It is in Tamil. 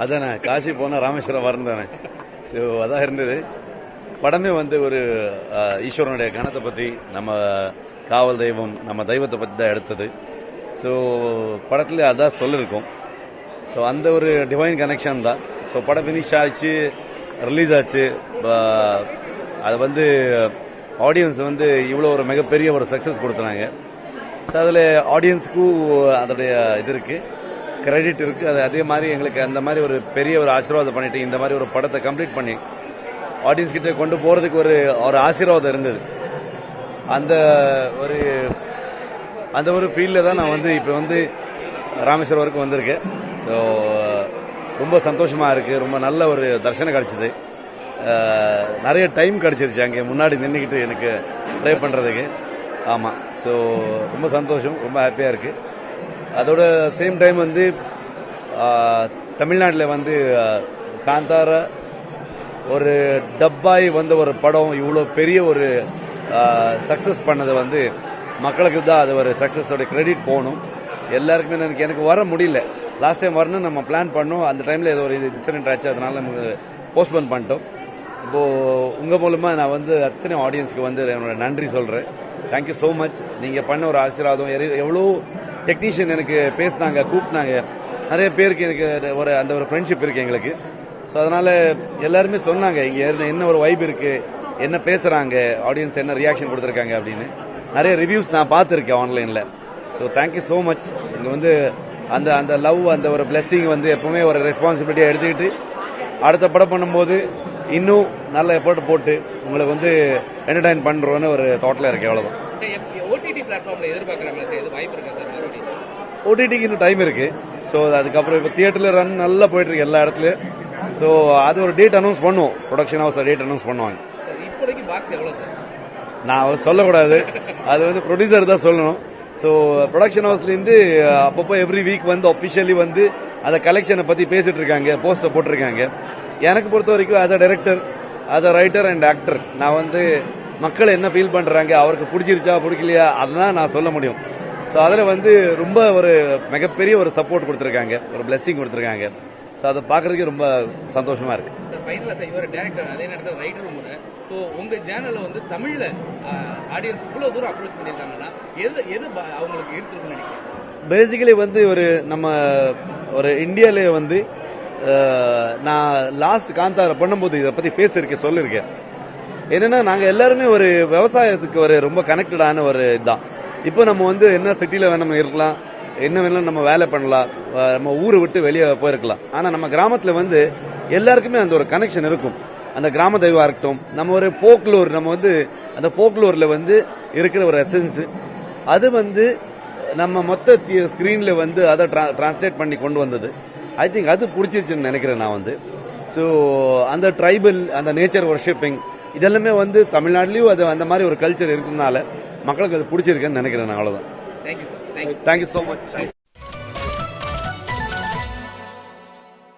அதானே காசி போனால் ராமேஸ்வரம் வரந்தானே. ஸோ அதான் இருந்தது. படமே வந்து ஒரு ஈஸ்வரனுடைய கணத்தை பற்றி, நம்ம காவல் தெய்வம், நம்ம தெய்வத்தை பற்றி தான் எடுத்தது. ஸோ படத்தில் அதான் சொல்லியிருக்கோம். ஸோ அந்த ஒரு டிவைன் கனெக்ஷன் தான். ஸோ படம் ஃபினிஷ் ஆச்சு, ரிலீஸ் ஆச்சு. அது வந்து ஆடியன்ஸ் வந்து இவ்வளோ ஒரு மிகப்பெரிய ஒரு சக்ஸஸ் கொடுத்துனாங்க. ஸோ அதில் ஆடியன்ஸுக்கும் அதோடைய இது இருக்குது, கிரெடிட் இருக்குது. அது அதே மாதிரி எங்களுக்கு அந்த மாதிரி ஒரு பெரிய ஒரு ஆசீர்வாதம் பண்ணிட்டு இந்த மாதிரி ஒரு படத்தை கம்ப்ளீட் பண்ணி ஆடியன்ஸ் கிட்ட கொண்டு போகிறதுக்கு ஒரு ஆசீர்வாதம் இருந்தது. அந்த ஒரு ஃபீல்டில் தான் நான் வந்து இப்போ வந்து ராமேஸ்வரம் வரைக்கும் வந்திருக்கேன். ஸோ ரொம்ப சந்தோஷமாக இருக்குது. ரொம்ப நல்ல ஒரு தரிசனம் கிடச்சிது. நிறைய டைம் கிடச்சிருச்சு அங்கே முன்னாடி நின்றுக்கிட்டு எனக்கு ப்ரே பண்ணுறதுக்கு. ஆமாம். ஸோ ரொம்ப சந்தோஷம், ரொம்ப ஹாப்பியாக இருக்குது. அதோட சேம் டைம் வந்து தமிழ்நாட்டில் வந்து காந்தார ஒரு டப்பாய் வந்த ஒரு படம் இவ்வளோ பெரிய ஒரு சக்ஸஸ் பண்ணது வந்து மக்களுக்கு தான் அது ஒரு சக்ஸஸோட கிரெடிட் போகணும். எல்லாருக்குமே எனக்கு வர முடியல. லாஸ்ட் டைம் வரணும் நம்ம பிளான் பண்ணோம். அந்த டைமில் ஏதோ ஒரு இன்சிடென்ட் ஆச்சு, அதனால நமக்கு போஸ்ட்போன் பண்ணிட்டோம். இப்போது உங்கள் மூலமாக நான் வந்து அத்தனை ஆடியன்ஸ்க்கு வந்து என்னோட நன்றி சொல்கிறேன். Thank you so much. நீங்கள் பண்ண ஒரு ஆசீர்வாதம். எவ்வளோ டெக்னீஷியன் எனக்கு பேசினாங்க, கூப்பிட்டாங்க. நிறைய பேருக்கு எனக்கு அந்த ஒரு ஃப்ரெண்ட்ஷிப் இருக்குது எங்களுக்கு. ஸோ அதனால் எல்லாருமே சொன்னாங்க இங்கே என்ன ஒரு வைப் இருக்குது, என்ன பேசுகிறாங்க, ஆடியன்ஸ் என்ன ரியாக்ஷன் கொடுத்துருக்காங்க அப்படின்னு. நிறைய ரிவ்யூஸ் நான் பார்த்துருக்கேன் ஆன்லைனில். So thank you so much. இங்கே வந்து அந்த லவ், அந்த ஒரு பிளெஸிங் வந்து எப்பவுமே ஒரு ரெஸ்பான்சிபிலிட்டியாக எடுத்துக்கிட்டு அடுத்த படம் பண்ணும்போது இன்னும் நல்ல எஃபர்ட் போட்டு உங்களுக்கு வந்து என்டர்டைன் பண்ணுறோன்னு ஒரு தாட்டில் இருக்கு. அவ்வளோதான். ஓடிடிக்கு இன்னும் டைம் இருக்கு. ஸோ அதுக்கப்புறம் இப்போ தியேட்டரில் ரன் நல்லா போயிட்டு இருக்கு எல்லா இடத்துலையும். ஸோ அது ஒரு டேட் அனௌன்ஸ் பண்ணுவோம். ப்ரொடக்ஷன் ஹவுஸ் டேட் அனௌன்ஸ் பண்ணுவாங்க. நான் சொல்லக்கூடாது, அது வந்து ப்ரொடியூசர் தான் சொல்லணும். ஸோ ப்ரொடக்ஷன் ஹவுஸ்லேருந்து அப்பப்போ எவ்ரி வீக் வந்து அஃபிஷியலி வந்து அந்த கலெக்ஷனை பற்றி பேசிட்டு இருக்காங்க, போஸ்டர் போட்டிருக்காங்க. எனக்கு பொறுத்த வரைக்கும் as a director, as a writer and actor, நான் வந்து மக்கள் என்ன ஃபீல் பண்ணுறாங்க, அவருக்கு பிடிச்சிருச்சா பிடிக்கலையா அதுதான் நான் சொல்ல முடியும். ஸோ அதில் வந்து ரொம்ப ஒரு மிகப்பெரிய ஒரு சப்போர்ட் கொடுத்துருக்காங்க, ஒரு பிளெஸிங் கொடுத்துருக்காங்க. ஸோ அதை பார்க்கறதுக்கு ரொம்ப சந்தோஷமா இருக்கு. உங்க சேனல்ல வந்து தமிழ்ல ஆடியன்ஸ் இவ்வளவு தூரம் அப்ரோச் பண்ணிருக்காங்கன்னா எது அவங்களுக்கு எடுத்துருக்குன்னு நினைக்கிறேன். பேசிக்கலி வந்து நம்ம ஒரு இந்தியாவிலே வந்து நான் லாஸ்ட் காந்தார பண்ணும்போது இதை பத்தி பேசியிருக்கேன், சொல்லியிருக்கேன். என்னன்னா நாங்க எல்லாருமே ஒரு விவசாயத்துக்கு ஒரு ரொம்ப கனெக்டடான ஒரு இதுதான். இப்போ நம்ம வந்து என்ன சிட்டில வேணும் இருக்கலாம், என்ன வேணாலும் நம்ம வேலை பண்ணலாம், நம்ம ஊரை விட்டு வெளியே போயிருக்கலாம். ஆனா நம்ம கிராமத்துல வந்து எல்லாருக்குமே அந்த ஒரு கனெக்ஷன் இருக்கும். அந்த கிராம தெய்வம் இருக்கட்டும், நம்ம ஒரு ஃபோக்லோர், நம்ம வந்து அந்த ஃபோக்லோர்ல வந்து இருக்கிற ஒரு எசன்ஸ், அது வந்து நம்ம மொத்த ஸ்கிரீன்ல வந்து அதை டிரான்ஸ்லேட் பண்ணி கொண்டு வந்தது. ஐ திங்க் அது பிடிச்சிருச்சுன்னு நினைக்கிறேன் நான் வந்து. ஸோ அந்த ட்ரைபல், அந்த நேச்சர் வர்ஷிப்பிங் இதெல்லாமே வந்து தமிழ்நாட்டிலையும் அது அந்த மாதிரி ஒரு கல்ச்சர் இருக்கிறதுனால மக்களுக்கு அது பிடிச்சிருக்குன்னு நினைக்கிறேன் நான். அவ்வளவுதான். Thank you so much.